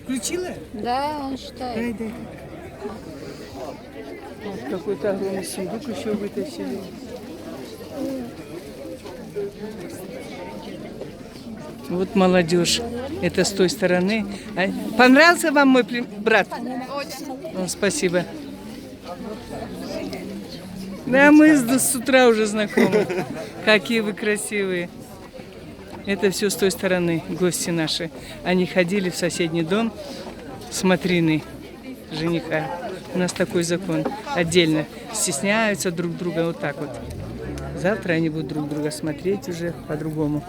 Включила? Да, он считает. Дай. Вот какой-то огромный сундук еще вытащили. Вот молодежь. Это с той стороны. Понравился вам мой брат? Очень. Спасибо. Да, мы с утра уже знакомы. Какие вы красивые. Это все с той стороны, гости наши. Они ходили в соседний дом смотрины жениха. У нас такой закон. Отдельно стесняются друг друга вот так вот. Завтра они будут друг друга смотреть уже по-другому.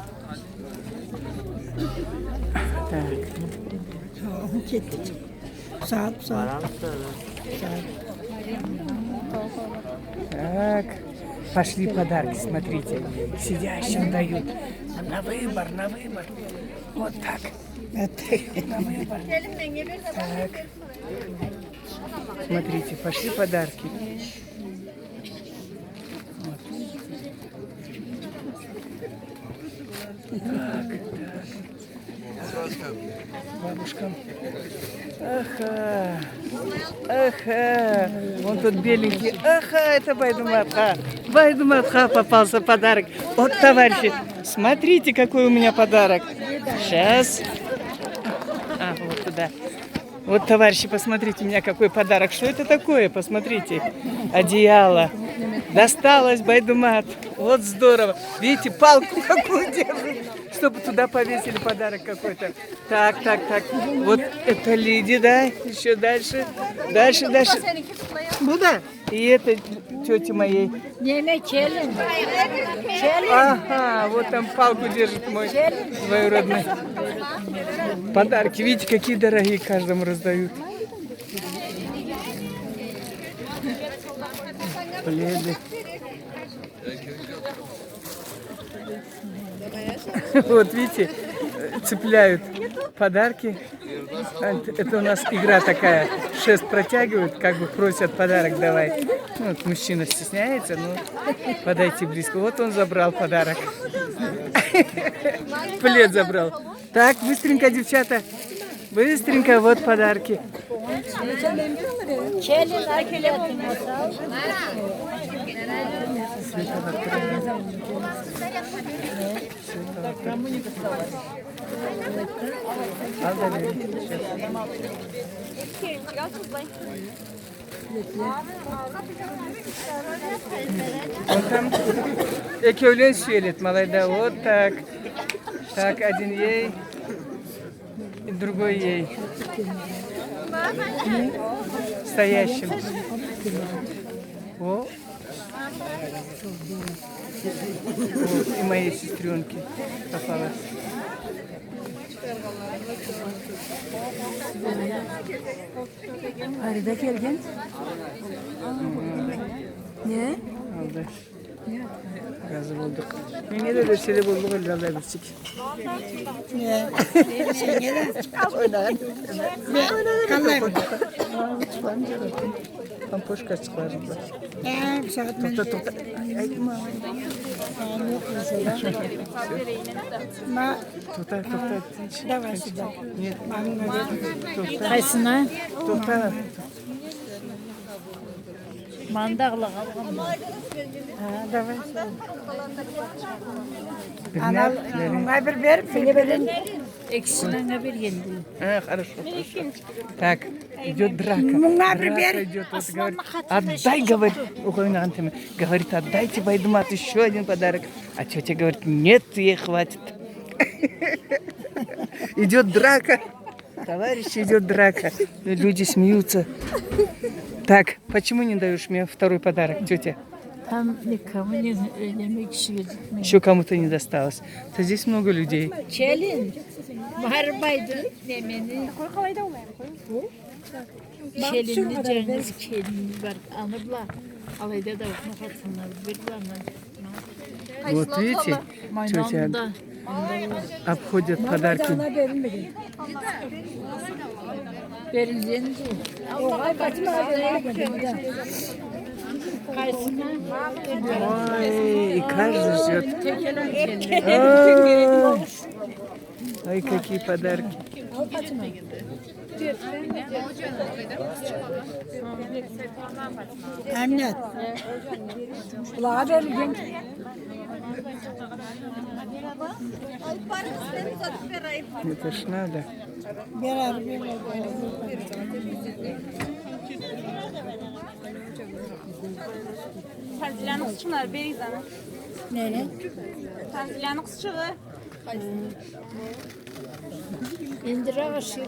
Так, пошли подарки, смотрите. Сидящим дают. На выбор. Вот так. На выбор. Так. Смотрите, пошли подарки. Так. Бабушкам. Аха. Вон тут беленький. Аха, это Байдуматха. Байдуматха попался подарок. Вот, товарищи, смотрите, какой у меня подарок. Сейчас. Вот туда. Вот, товарищи, посмотрите, у меня какой подарок. Что это такое? Посмотрите. Одеяло. Досталось Байдумат. Вот здорово. Видите, палку какую держит, чтобы туда повесили подарок какой-то. Так. Вот это Лиди, да? Еще дальше. Дальше. Буда. И это тете моей. Ага, вот там палку держит мой двоюродный. Подарки, видите, какие дорогие каждому раздают. Пледы. Вот видите, цепляют подарки. Это у нас игра такая. Шест протягивают, как бы просят подарок давай. Ну, вот мужчина стесняется, но подойти близко. Вот он забрал подарок. Плед забрал. Так, быстренько, девчата. Быстренько, вот подарки. Вот там экевлен сюелит, малайда. Вот так. Так, один ей, и другой ей. Стоящим. Вот. Вот, и моей сестренке попалась. Arada gelgen. Ne? Aldı. Razı olduk. Yine de böyle bulduk öyle biçik. Ne? Sen gel. Oynar. Kallar. Tam poşka çıkardı. Saat Toka. Ma. Toka. Давай сюда. Нет. Kaysına? Toka. Mandağla. Давай. Ana, Ona bir ver. Seni verin. Eksine bir yendi. Хорошо. Так, идет драка. Драка идет. Вот говорит, отдай, говорит, говорит, отдайте Байдумат еще один подарок. А тетя говорит, нет, ей хватит. Идет драка. Товарищи, идет драка. Люди смеются. Так, почему не даешь мне второй подарок, тетя? Там никому не yemek işi. Еще кому-то не досталось. То здесь много людей. Çelin. Harbaydı demeni. Çelinli cengiz çelin var. Anırlar. Alayda da okumasınlar. Bir zaman. Вот видите, тетя обходят подарки. Verildiğini Ой, и каждый ждет. Ай, какие подарки. Emniyet. Kulağa verin. Это ж надо. Beraber. Tanzilanın kızçılar beri sana. Nere? Tanzilanın kızçığı. İndir aşağı.